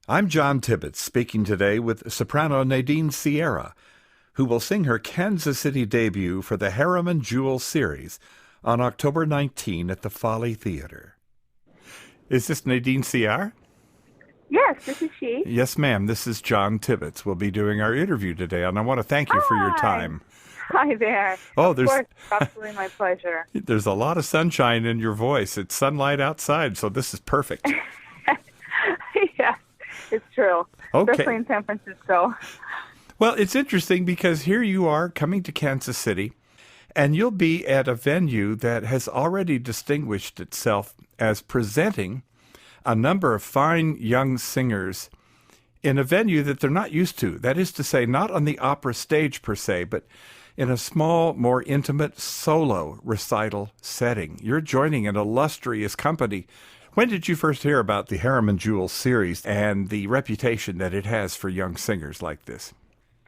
I'm John Tibbetts, speaking today with soprano Nadine Sierra, who will sing her Kansas City debut for the Harriman-Jewell series on October 19 at the Folly Theater. Is this Nadine Sierra? Yes, this is she. Yes, ma'am. This is John Tibbetts. We'll be doing our interview today, and I want to thank you for your Hi. time. Hi there. Oh, Of course, absolutely my pleasure. there's a lot of sunshine in your voice. It's sunlight outside, so this is perfect. Yes, it's true. Okay. Especially in San Francisco. Well, it's interesting because here you are coming to Kansas City, and you'll be at a venue that has already distinguished itself as presenting a number of fine young singers in a venue that they're not used to. That is to say, not on the opera stage per se, but in a small, more intimate solo recital setting. You're joining an illustrious company. When did you first hear about the Harriman-Jewell series and the reputation that it has for young singers like this?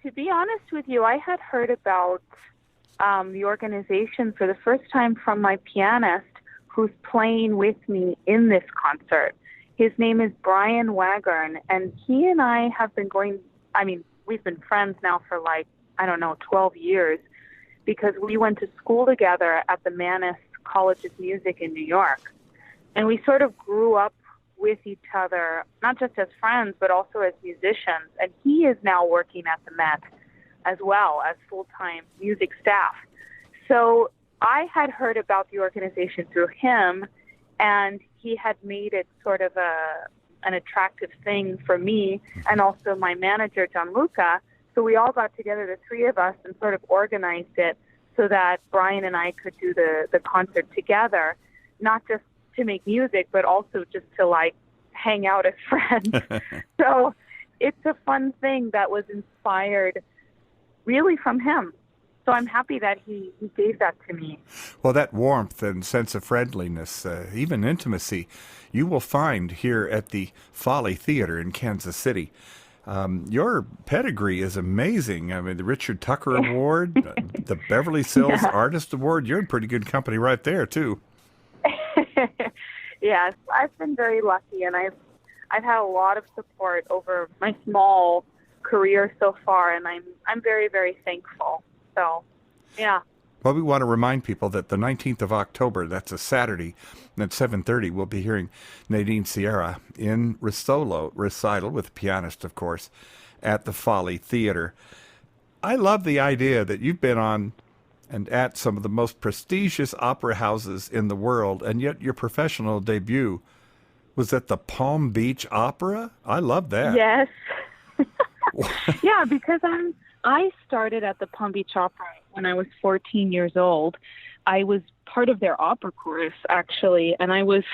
To be honest with you, I had heard about the organization for the first time from my pianist who's playing with me in this concert. His name is Brian Wagern, and he and I have been we've been friends now for 12 years, because we went to school together at the Mannes College of Music in New York. And we sort of grew up with each other, not just as friends, but also as musicians. And he is now working at the Met as well as full-time music staff. So I had heard about the organization through him, and he had made it sort of an attractive thing for me and also my manager, Gianluca. So we all got together, the three of us, and sort of organized it so that Brian and I could do the concert together, not just to make music, but also just to hang out as friends. So it's a fun thing that was inspired really from him. So I'm happy that he gave that to me. Well, that warmth and sense of friendliness, even intimacy, you will find here at the Folly Theater in Kansas City. Your pedigree is amazing. I mean, the Richard Tucker Award, the Beverly Sills Artist Award, you're in pretty good company right there, too. Yes, I've been very lucky, and I've had a lot of support over my small career so far, and I'm very, very thankful. So, yeah. Well, we want to remind people that the 19th of October, that's a Saturday, at 7:30, we'll be hearing Nadine Sierra in recital with a pianist, of course, at the Folly Theater. I love the idea that you've been on and at some of the most prestigious opera houses in the world, and yet your professional debut was at the Palm Beach Opera? I love that. Yes. Yeah, because I started at the Palm Beach Opera when I was 14 years old. I was part of their opera chorus, actually, and I was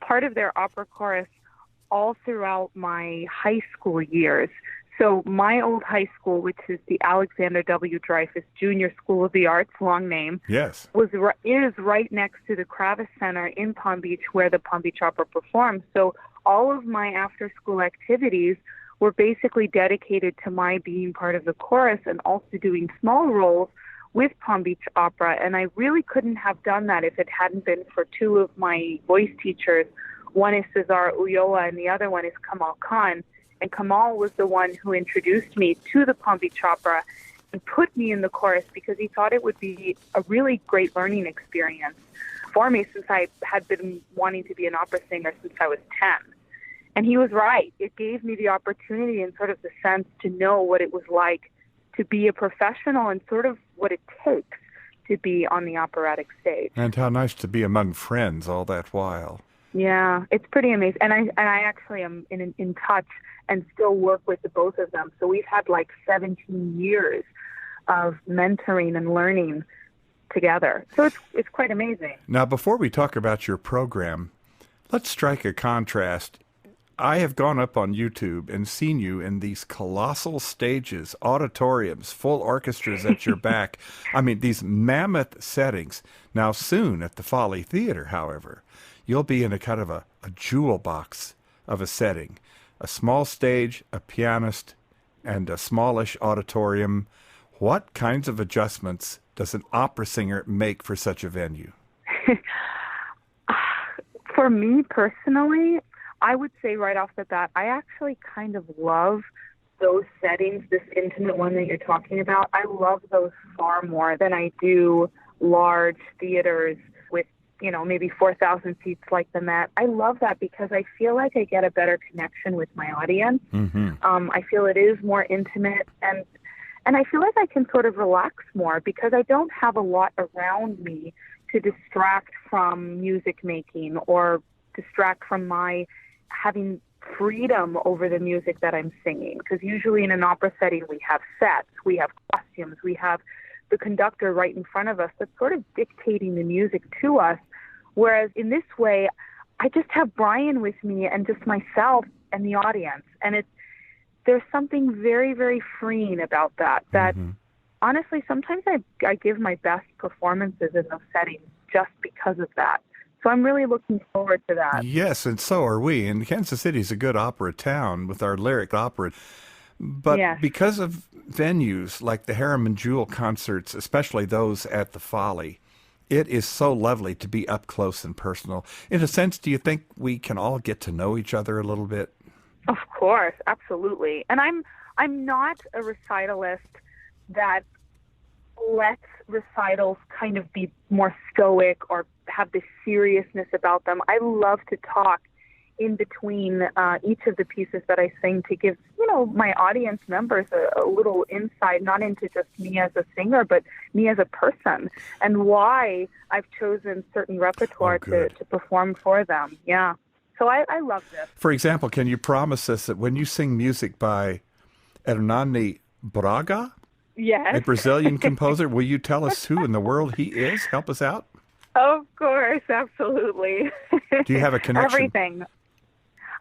part of their opera chorus all throughout my high school years. So my old high school, which is the Alexander W. Dreyfus Junior School of the Arts, long name, yes, is right next to the Kravis Center in Palm Beach, where the Palm Beach Opera performs. So all of my after-school activities were basically dedicated to my being part of the chorus and also doing small roles with Palm Beach Opera. And I really couldn't have done that if it hadn't been for two of my voice teachers. One is Cesar Ulloa and the other one is Kamal Khan. And Kamal was the one who introduced me to the Palm Beach Opera and put me in the chorus because he thought it would be a really great learning experience for me, since I had been wanting to be an opera singer since I was 10. And he was right. It gave me the opportunity and sort of the sense to know what it was like to be a professional and sort of what it takes to be on the operatic stage. And how nice to be among friends all that while. Yeah, it's pretty amazing. And I actually am in touch and still work with the both of them. So we've had 17 years of mentoring and learning together. So it's quite amazing. Now, before we talk about your program, let's strike a contrast. I have gone up on YouTube and seen you in these colossal stages, auditoriums, full orchestras at your back. I mean, these mammoth settings. Now, soon at the Folly Theater, however, you'll be in a kind of a jewel box of a setting. A small stage, a pianist, and a smallish auditorium. What kinds of adjustments does an opera singer make for such a venue? For me personally, I would say right off the bat, I actually kind of love those settings, this intimate one that you're talking about. I love those far more than I do large theaters with, maybe 4,000 seats like the Met. I love that because I feel like I get a better connection with my audience. Mm-hmm. I feel it is more intimate, and I feel like I can sort of relax more because I don't have a lot around me to distract from music making or distract from my having freedom over the music that I'm singing. Because usually in an opera setting, we have sets, we have costumes, we have the conductor right in front of us that's sort of dictating the music to us. Whereas in this way, I just have Brian with me and just myself and the audience. And there's something very, very freeing about that. Mm-hmm. Honestly, sometimes I give my best performances in those settings just because of that. So I'm really looking forward to that. Yes, and so are we. And Kansas City is a good opera town with our lyric opera. But Yes. because of venues like the Harriman-Jewell concerts, especially those at the Folly, it is so lovely to be up close and personal. In a sense, do you think we can all get to know each other a little bit? Of course, absolutely. And I'm not a recitalist that lets recitals kind of be more stoic or have this seriousness about them. I love to talk in between each of the pieces that I sing to give, my audience members a little insight, not into just me as a singer, but me as a person and why I've chosen certain repertoire to perform for them. Yeah. So I love this. For example, can you promise us that when you sing music by Hernani Braga, yes, a Brazilian composer, will you tell us who in the world he is? Help us out. Of course, absolutely. Do you have a connection? Everything.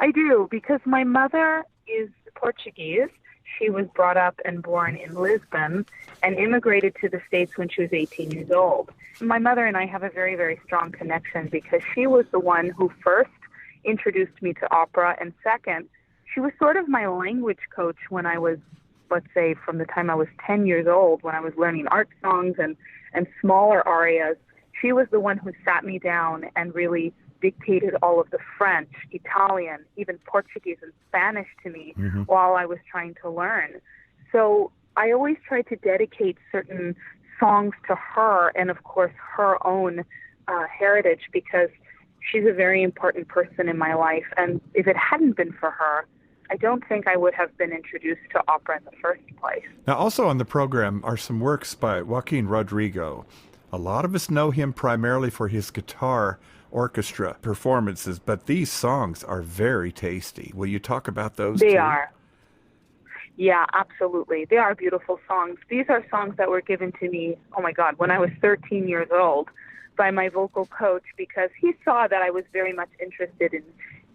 I do, because my mother is Portuguese. She was brought up and born in Lisbon and immigrated to the States when she was 18 years old. My mother and I have a very, very strong connection because she was the one who first introduced me to opera, and second, she was sort of my language coach when I was, let's say, from the time I was 10 years old, when I was learning art songs and smaller arias. She was the one who sat me down and really dictated all of the French, Italian, even Portuguese and Spanish to me while I was trying to learn. So I always tried to dedicate certain songs to her and, of course, her own heritage, because she's a very important person in my life. And if it hadn't been for her, I don't think I would have been introduced to opera in the first place. Now, also on the program are some works by Joaquin Rodrigo. A lot of us know him primarily for his guitar orchestra performances, but these songs are very tasty. Will you talk about those They too? are. Yeah, absolutely. They are beautiful songs. These are songs that were given to me, oh my God, when I was 13 years old by my vocal coach, because he saw that I was very much interested in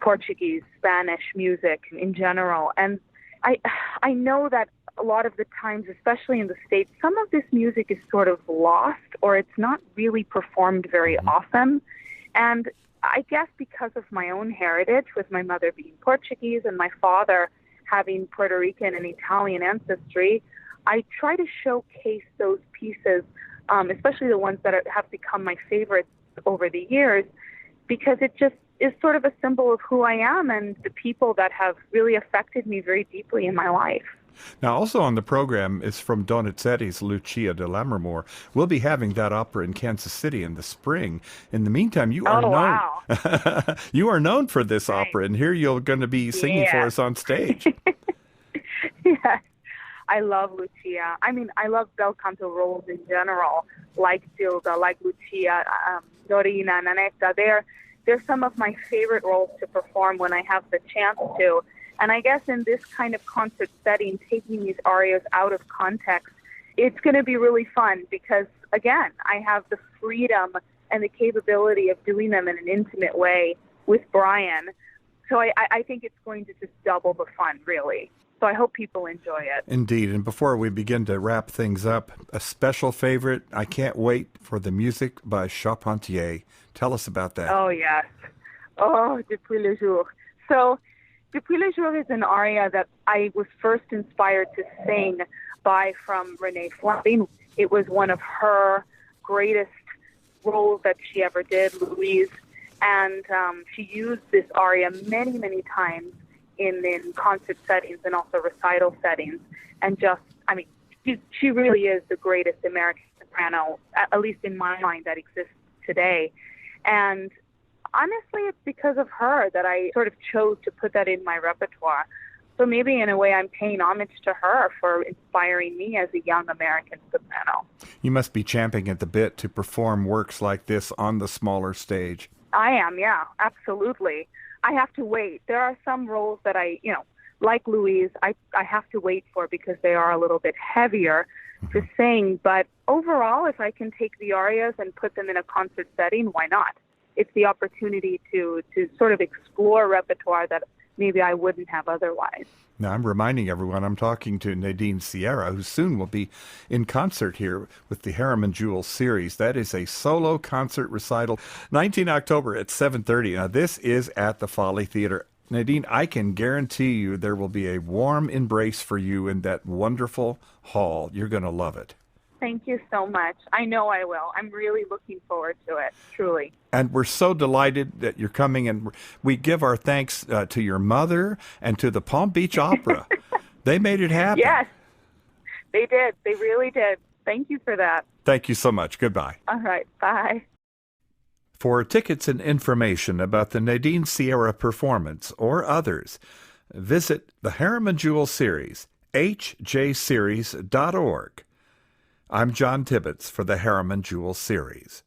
Portuguese, Spanish music in general. And I know that a lot of the times, especially in the States, some of this music is sort of lost or it's not really performed very often. And I guess because of my own heritage, with my mother being Portuguese and my father having Puerto Rican and Italian ancestry, I try to showcase those pieces, especially the ones that have become my favorites over the years, because it just is sort of a symbol of who I am and the people that have really affected me very deeply in my life. Now, also on the program is from Donizetti's Lucia de Lammermoor. We'll be having that opera in Kansas City in the spring. In the meantime, you are known. Wow. You are known for this opera, and here you're going to be singing for us on stage. Yes, I love Lucia. I mean, I love bel canto roles in general, like Gilda, like Lucia, Dorina, Nanetta. They're some of my favorite roles to perform when I have the chance to. And I guess in this kind of concert setting, taking these arias out of context, it's going to be really fun because, again, I have the freedom and the capability of doing them in an intimate way with Brian. So I think it's going to just double the fun, really. So I hope people enjoy it. Indeed. And before we begin to wrap things up, a special favorite. I can't wait for the music by Charpentier. Tell us about that. Oh, yes. Oh, Depuis le jour. So Depuis le jour is an aria that I was first inspired to sing from Renée Fleming. It was one of her greatest roles that she ever did, Louise. And she used this aria many, many times in concert settings and also recital settings. And just, I mean, she really is the greatest American soprano, at least in my mind, that exists today. And honestly, it's because of her that I sort of chose to put that in my repertoire. So maybe in a way I'm paying homage to her for inspiring me as a young American soprano. You must be champing at the bit to perform works like this on the smaller stage. I am, yeah, absolutely. I have to wait. There are some roles that like Louise, I have to wait for because they are a little bit heavier to sing. But overall, if I can take the arias and put them in a concert setting, why not? It's the opportunity to sort of explore repertoire that maybe I wouldn't have otherwise. Now, I'm reminding everyone I'm talking to Nadine Sierra, who soon will be in concert here with the Harriman-Jewell series. That is a solo concert recital, 19 October at 7:30. Now, this is at the Folly Theater. Nadine, I can guarantee you there will be a warm embrace for you in that wonderful hall. You're going to love it. Thank you so much. I know I will. I'm really looking forward to it, truly. And we're so delighted that you're coming, and we give our thanks to your mother and to the Palm Beach Opera. They made it happen. Yes, they did. They really did. Thank you for that. Thank you so much. Goodbye. All right. Bye. For tickets and information about the Nadine Sierra performance or others, visit the Harriman-Jewell series, hjseries.org. I'm John Tibbetts for the Harriman-Jewell series.